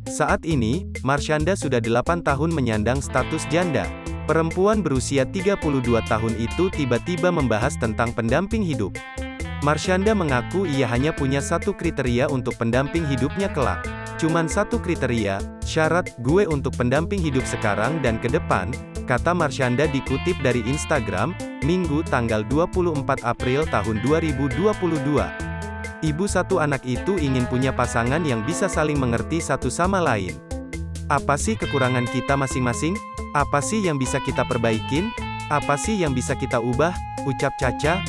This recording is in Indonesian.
Saat ini, Marshanda sudah 8 tahun menyandang status janda. Perempuan berusia 32 tahun itu tiba-tiba membahas tentang pendamping hidup. Marshanda mengaku ia hanya punya satu kriteria untuk pendamping hidupnya kelak. Cuman satu kriteria, syarat gue untuk pendamping hidup sekarang dan ke depan, kata Marshanda dikutip dari Instagram, Minggu tanggal 24 April tahun 2022. Ibu satu anak itu ingin punya pasangan yang bisa saling mengerti satu sama lain. Apa sih kekurangan kita masing-masing? Apa sih yang bisa kita perbaikin? Apa sih yang bisa kita ubah? Ucap Caca.